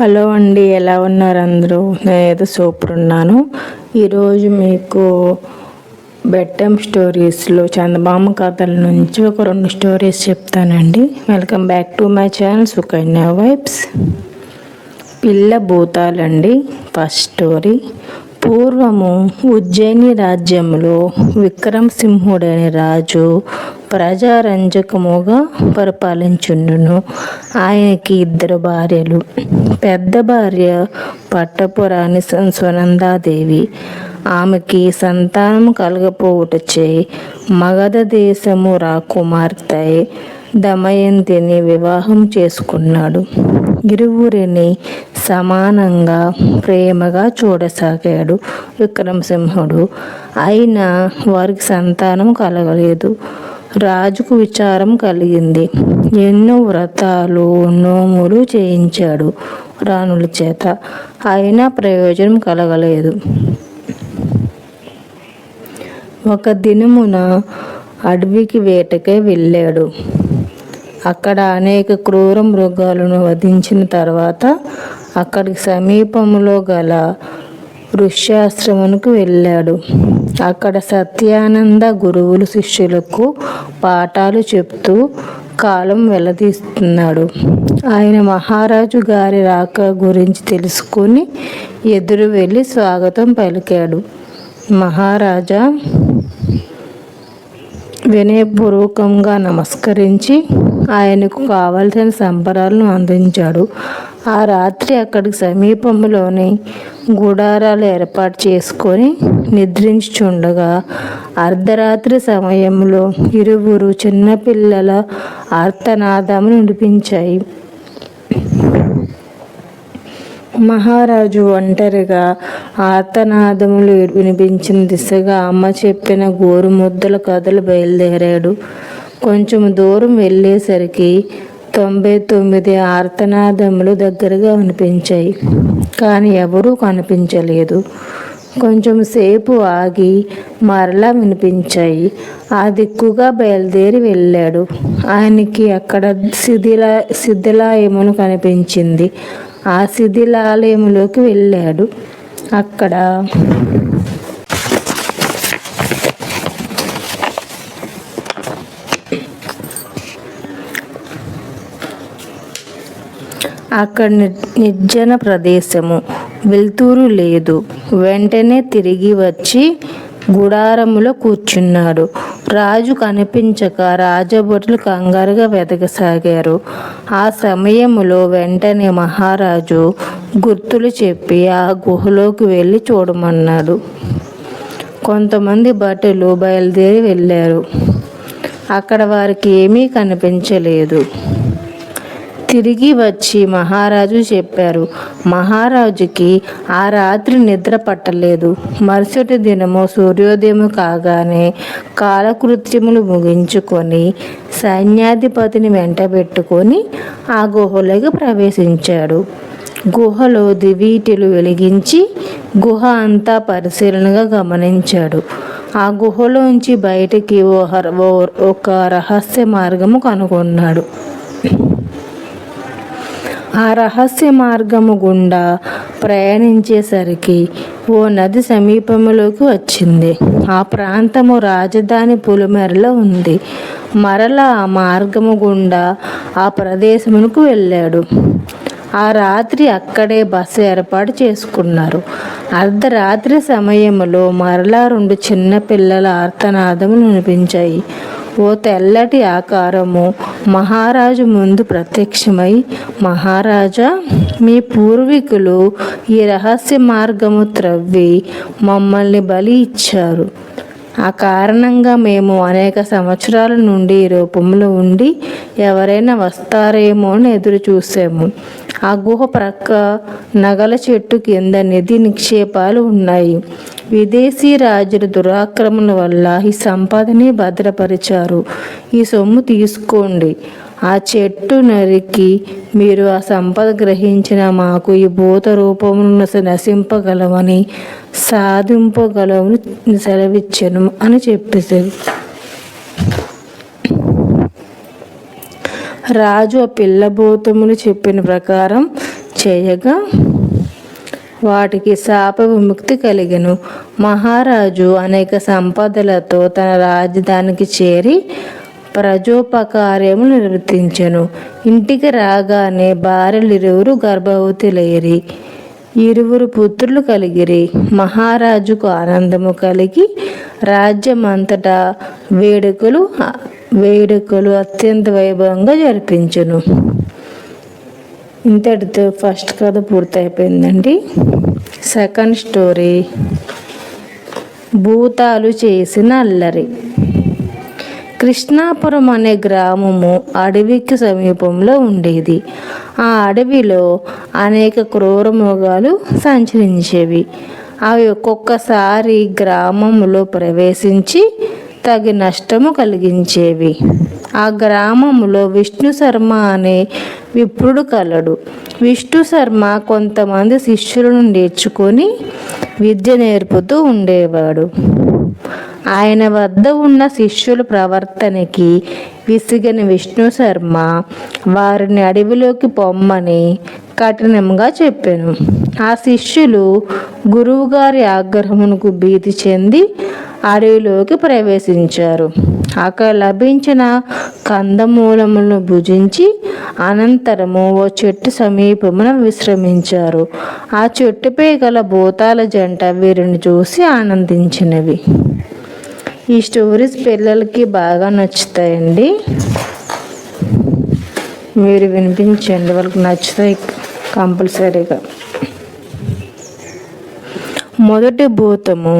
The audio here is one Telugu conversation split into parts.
హలో అండి, ఎలా ఉన్నారు అందరూ? నేనైతే సూపర్ ఉన్నాను. ఈరోజు మీకు బెడ్ టైమ్ స్టోరీస్లో చందమామ కథల నుంచి ఒక 2 స్టోరీస్ చెప్తానండి. Welcome back to my channel Sukanya vibes. పిల్ల భూతాలండి. First story. పూర్వము ఉజ్జయిని రాజ్యంలో విక్రమసింహుడనే రాజు ప్రజారంజకముగా పరిపాలించుండును. ఆయనకి 2 భార్యలు. పెద్ద భార్య పట్టపురాణి సునందాదేవి. ఆమెకి సంతానం కలగపోవుటచే మగధ దేశము రాకుమార్తె దమయంతిని వివాహం చేసుకున్నాడు. ఇరువురిని సమానంగా ప్రేమగా చూడసాగాడు విక్రమసింహుడు. అయినా వారికి సంతానం కలగలేదు. రాజుకు విచారం కలిగింది. ఎన్నో వ్రతాలు నోములు చేయించాడు రాణుల చేత. అయినా ప్రయోజనం కలగలేదు. ఒక దినమున అడవికి వేటకై వెళ్ళాడు. అక్కడ అనేక క్రూర మృగాలను వధించిన తర్వాత అక్కడికి సమీపంలో గల ఋష్యాశ్రమునకు వెళ్ళాడు. అక్కడ సత్యానంద గురువులు శిష్యులకు పాఠాలు చెప్తూ కాలం వెల్లదీస్తున్నాడు. ఆయన మహారాజు గారి రాక గురించి తెలుసుకుని ఎదురు వెళ్ళి స్వాగతం పలికాడు. మహారాజా వినయపూర్వకంగా నమస్కరించి ఆయనకు కావలసిన సంబరాలను అందించాడు. ఆ రాత్రి అక్కడికి సమీపంలోని గుడారాలు ఏర్పాటు చేసుకొని నిద్రించుచుండగా అర్ధరాత్రి సమయంలో ఇరువురు చిన్నపిల్లల ఆర్తనాదమును వినిపించాయి. మహారాజు ఒంటరిగా ఆర్తనాదములు వినిపించిన దిశగా అమ్మ చెప్పిన గోరుముద్దల కథలు బయలుదేరాడు. కొంచెం దూరం వెళ్ళేసరికి 99 ఆర్తనాదములు దగ్గరగా వినిపించాయి. కానీ ఎవరూ కనిపించలేదు. కొంచెం సేపు ఆగి మరలా వినిపించాయి. ఆ దిక్కుగా బయలుదేరి వెళ్ళాడు. ఆయనకి అక్కడ శిథిలాలయమును కనిపించింది. ఆ శిథిలాలయంలోకి వెళ్ళాడు. అక్కడ నిర్జన ప్రదేశము, వెలుతురు లేదు. వెంటనే తిరిగి వచ్చి గుడారములో కూర్చున్నాడు. రాజు కనిపించక రాజభటులు కంగారుగా వెతకసాగారు. ఆ సమయంలో వెంటనే మహారాజు గుర్తులు చెప్పి ఆ గుహలోకి వెళ్ళి చూడమన్నాడు. కొంతమంది భటులు బయలుదేరి వెళ్ళారు. అక్కడ వారికి ఏమీ కనిపించలేదు. తిరిగి వచ్చి మహారాజు చెప్పారు. మహారాజుకి ఆ రాత్రి నిద్ర పట్టలేదు. మరుసటి దినము సూర్యోదయం కాగానే కాలకృత్యములు ముగించుకొని సైన్యాధిపతిని వెంటబెట్టుకొని ఆ గుహలోకి ప్రవేశించాడు. గుహలో దివీటిలు వెలిగించి గుహ అంతా పరిశీలనగా గమనించాడు. ఆ గుహలోంచి బయటికి ఒక రహస్య మార్గము కనుగొన్నాడు. ఆ రహస్య మార్గము గుండా ప్రయాణించేసరికి ఓ నది సమీపంలోకి వచ్చింది. ఆ ప్రాంతము రాజధాని పులిమెరలో ఉంది. మరలా ఆ మార్గము గుండా ఆ ప్రదేశమునకు వెళ్ళాడు. ఆ రాత్రి అక్కడే బస ఏర్పాటు చేసుకున్నారు. అర్ధరాత్రి సమయంలో మరలా 2 చిన్న పిల్లల ఆర్తనాదములు వినిపించాయి. ఓ తెల్లటి ఆకారము మహారాజు ముందు ప్రత్యక్షమై, మహారాజా, మీ పూర్వీకులు ఈ రహస్య మార్గము త్రవ్వి మమ్మల్ని బలి ఇచ్చారు. ఆ కారణంగా మేము అనేక సంవత్సరాల నుండి ఈ రూపంలో ఉండి ఎవరైనా వస్తారేమో అని ఎదురు చూసాము. ఆ గుహ ప్రక్క నగల చెట్టు కింద నిధి నిక్షేపాలు ఉన్నాయి. విదేశీ రాజుల దురాక్రమణ వల్ల ఈ సంపదని భద్రపరిచారు. ఈ సొమ్ము తీసుకోండి. ఆ చెట్టు నరికి మీరు ఆ సంపద గ్రహించిన మాకు ఈ భూత రూపమును నశింపగలమని సాధింపగలమని సెలవిచ్చెను అని చెప్పేశారు. రాజు ఆ పిల్లబోతములు చెప్పిన ప్రకారం చేయగా వాటికి శాప విముక్తి కలిగెను. మహారాజు అనేక సంపదలతో తన రాజధానికి చేరి ప్రజోపకార్యము నిర్వర్తించెను. ఇంటికి రాగానే భార్యలిరువురు గర్భవతులైరి, 2 పుత్రులు కలిగిరి. మహారాజుకు ఆనందము కలిగి రాజ్యమంతటా వేడుకలు అత్యంత వైభవంగా జరిపించెను. ఇంతటితో ఫస్ట్ కథ పూర్తయిపోయిందండి. సెకండ్ స్టోరీ, భూతాలు చేసిన అల్లరి. కృష్ణాపురం అనే గ్రామము అడవికి సమీపంలో ఉండేది. ఆ అడవిలో అనేక క్రూర మృగాలు సంచరించేవి. అవి ఒక్కొక్కసారి గ్రామంలో ప్రవేశించి తగి నష్టము కలిగించేవి. ఆ గ్రామంలో విష్ణు శర్మ అనే విప్రుడు కలడు. విష్ణు శర్మ కొంతమంది శిష్యులను నేర్చుకొని విద్య నేర్పుతూ ఉండేవాడు. ఆయన వద్ద ఉన్న శిష్యుల ప్రవర్తనకి విసిగిన విష్ణు శర్మ వారిని అడవిలోకి పొమ్మని కఠినంగా చెప్పాను. ఆ శిష్యులు గురువుగారి ఆగ్రహమునకు భీతి చెంది అడవిలోకి ప్రవేశించారు. అక్కడ లభించిన కందమూలములను భుజించి అనంతరము ఓ చెట్టు సమీపమున విశ్రమించారు. ఆ చెట్టుపై గల భూతాల జంట వీరిని చూసి ఆనందించినవి. ఈ స్టోరీస్ పిల్లలకి బాగా నచ్చుతాయండి. మీరు వినిపించండి, వాళ్ళకి నచ్చుతాయి కంపల్సరీగా. మొదటి భూతము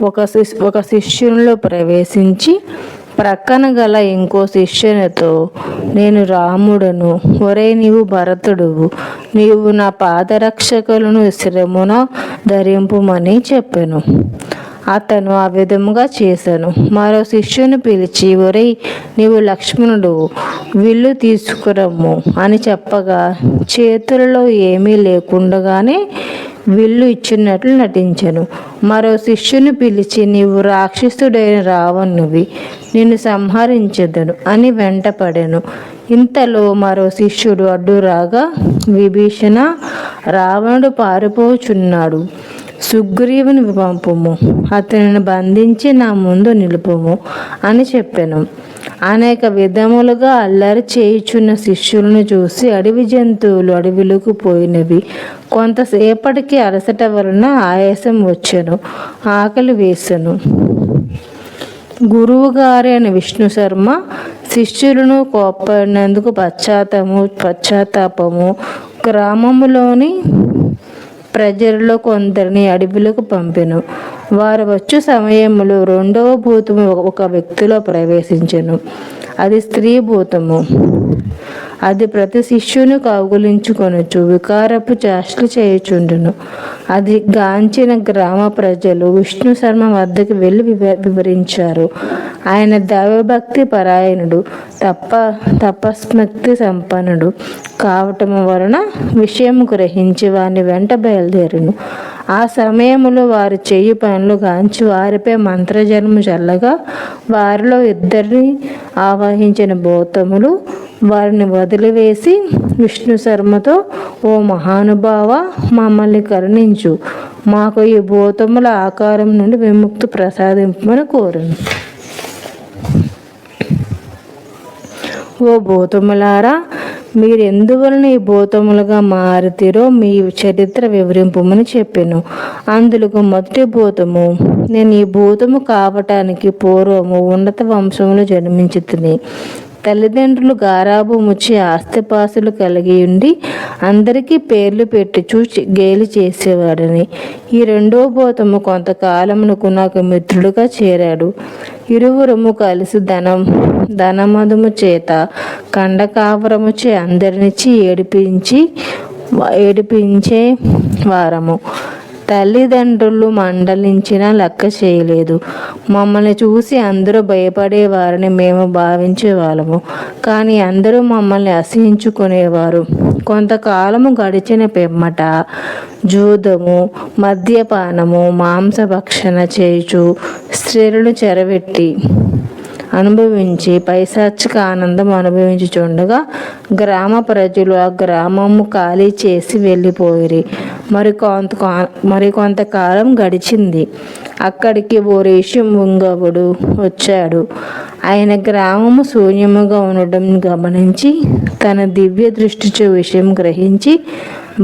ఒక శిష్యునిలో ప్రవేశించి ప్రక్కన గల ఇంకో శిష్యునితో, నేను రాముడను, ఒరే నీవు భరతుడువు, నీవు నా పాదరక్షకులను శిరమున ధరింపుమని చెప్పాను. అతను ఆ విధముగా చేశాను. మరో శిష్యుని పిలిచి, ఒరే నీవు లక్ష్మణుడు, విల్లు తీసుకురమ్ము అని చెప్పగా చేతులలో ఏమీ లేకుండగానే విల్లు ఇచ్చినట్లు నటించెను. మరో శిష్యుని పిలిచి, నీవు రాక్షసుడైన రావణువి, నిన్ను సంహరించెదను అని వెంటపడెను. ఇంతలో మరో శిష్యుడు అడ్డు రాగా, విభీషణ, రావణుడు పారిపోచున్నాడు, సుగ్రీవుని పంపుము, అతనిని బంధించి నా ముందు నిలుపుము అని చెప్పాను. అనేక విధములుగా అల్లరి చేయుచున్న శిష్యులను చూసి అడవి జంతువులు అడవిలోకి పోయినవి. కొంతసేపటికి అలసట వలన ఆయాసం వచ్చెను, ఆకలి వేసెను. గురువుగారి అని విష్ణు శర్మ శిష్యులను కోప్పడినందుకు పశ్చాత్తాపము గ్రామములోని ప్రజలలో కొందరిని అడవిలోకి పంపెను. వారు వచ్చు సమయంలో రెండవ భూతము ఒక వ్యక్తిలో ప్రవేశించెను. అది స్త్రీ భూతము. అది ప్రతి శిష్యుని కౌగులించుకొనుచు వికారపు చేష్టలు చేయుచుండును. అది గాంచిన గ్రామ ప్రజలు విష్ణు శర్మ వద్దకు వెళ్ళి వివరించారు. ఆయన దైవభక్తి పరాయణుడు, తపస్మక్తి సంపన్నుడు కావటం వలన విషయం గ్రహించి వారిని వెంట బయలుదేరును. ఆ సమయంలో వారు చెయ్యి పనులు గాంచి వారిపై మంత్రజలము చల్లగా వారిలో 2 ఆవాహించిన భూతములు వారిని వదిలివేసి విష్ణు శర్మతో, ఓ మహానుభావ, మమ్మల్ని కరుణించు, మాకు ఈ భూతముల ఆకారం నుండి విముక్తి ప్రసాదింపమని కోరును. ఓ భూతములారా, మీరు ఎందువలన ఈ భూతములుగా మారితిరో మీ చరిత్ర వివరింపమని చెప్పాను. అందులో మొదటి భూతము, నేను ఈ భూతము కావటానికి పూర్వము ఉన్నత వంశములో జన్మించుతుని. తల్లిదండ్రులు గారాబు ముచ్చి ఆస్తిపాసులు కలిగి ఉండి అందరికీ పేర్లు పెట్టి చూచి గేలి చేసేవాడని. ఈ రెండో భూతము కొంతకాలమునకు నాకు మిత్రుడుగా చేరాడు. ఇరువురము కలిసి ధనమదము చేత కండకావరము చే అందరినిచ్చి ఏడిపించే వారము. తల్లిదండ్రులు మండలించినా లెక్క చేయలేదు. మమ్మల్ని చూసి అందరూ భయపడేవారని మేము భావించేవాళ్ళము. కానీ అందరూ మమ్మల్ని అసహించుకునేవారు. కొంతకాలము గడిచిన పిమ్మట జూదము, మద్యపానము, మాంసభక్షణ చేయుచు స్త్రీలను చెరబెట్టి అనుభవించి పైశాచిక ఆనందం అనుభవించుచుండగా గ్రామ ప్రజలు ఆ గ్రామము ఖాళీ చేసి వెళ్ళిపోయిరి. మరికొంతకాలం గడిచింది. అక్కడికి ఓ రేషిముంగవుడు వచ్చాడు. ఆయన గ్రామము శూన్యముగా ఉండడం గమనించి తన దివ్య దృష్టిచే విషయం గ్రహించి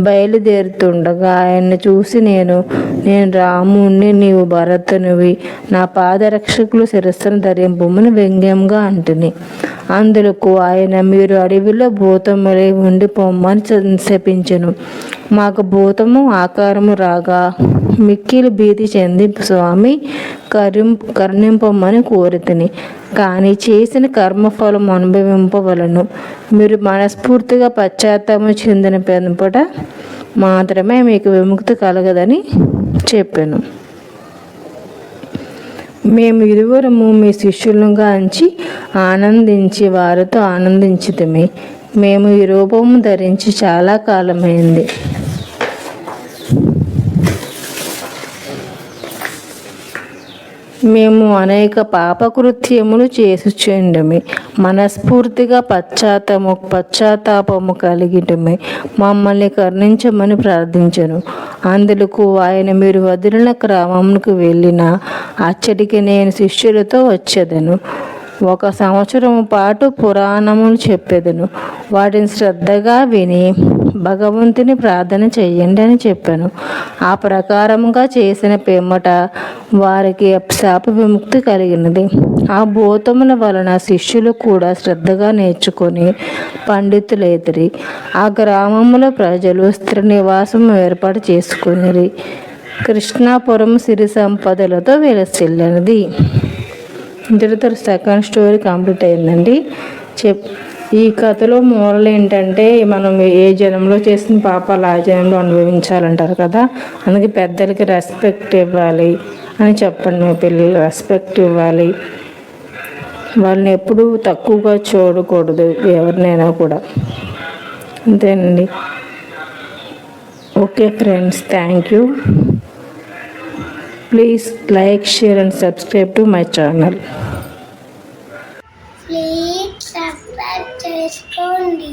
బయలుదేరుతుండగా ఆయన్ని చూసి నేను రాముణ్ణి, నీవు భరతునివి, నా పాదరక్షకులు శిరస్సును ధరింపుమని వ్యంగ్యంగా అంటుని. అందులకు ఆయన, మీరు అడవిలో భూతములై ఉండి పొమ్మని శపించెను. మాకు భూతము ఆకారము రాగా మిక్కిలి భీతి చెంది స్వామి కరుణింపమని కోరితిని. కానీ చేసిన కర్మఫలం అనుభవింపవలను. మీరు మనస్ఫూర్తిగా పశ్చాత్తాపం చెందిన పెంపట మాత్రమే మీకు విముక్తి కలగదని చెప్పాను. మేము ఇరువురము మీ శిష్యులుగా అంచి ఆనందించి వారితో ఆనందించితిమి. మేము ఈ రూపము ధరించి చాలా కాలమైంది. మేము అనేక పాపకృత్యములు చేసుచుండమి. మనస్ఫూర్తిగా పశ్చాత్తాపము కలిగిటమే మమ్మల్ని కరుణించమని ప్రార్థించను. అందుకు ఆయన, మీరు వదిలిన గ్రామమునకు వెళ్ళిన అచ్చటికి నేను శిష్యులతో వచ్చేదను. 1 సంవత్సరం పాటు పురాణములు చెప్పేదను. వాటిని శ్రద్ధగా విని భగవంతుని ప్రార్థన చెయ్యండి అని చెప్పాను. ఆ ప్రకారముగా చేసిన పిమ్మట వారికి శాప విముక్తి కలిగినది. ఆ భూతముల వలన శిష్యులు కూడా శ్రద్ధగా నేర్చుకొని పండితులైతిరి. ఆ గ్రామములో ప్రజలు స్త్రీ నివాసం ఏర్పాటు చేసుకుని కృష్ణాపురం సిరి సంపదలతో వెలసిల్లినది. ఇంతటితో సెకండ్ స్టోరీ కంప్లీట్ అయిందండి. ఈ కథలో మోరల్ ఏంటంటే, మనం ఏ జన్మలో చేసిన పాపాలు ఆ జన్మలో అనుభవించాలంటారు కదా. అందుకే పెద్దలకి రెస్పెక్ట్ ఇవ్వాలి అని చెప్పండి. మీ పిల్లలు రెస్పెక్ట్ ఇవ్వాలి. వాళ్ళని ఎప్పుడూ తక్కువగా చూడకూడదు, ఎవరినైనా కూడా. అంతేనండి. Okay friends, thank you. Please like, share and subscribe to my channel. Please subscribe చేసుకోండి.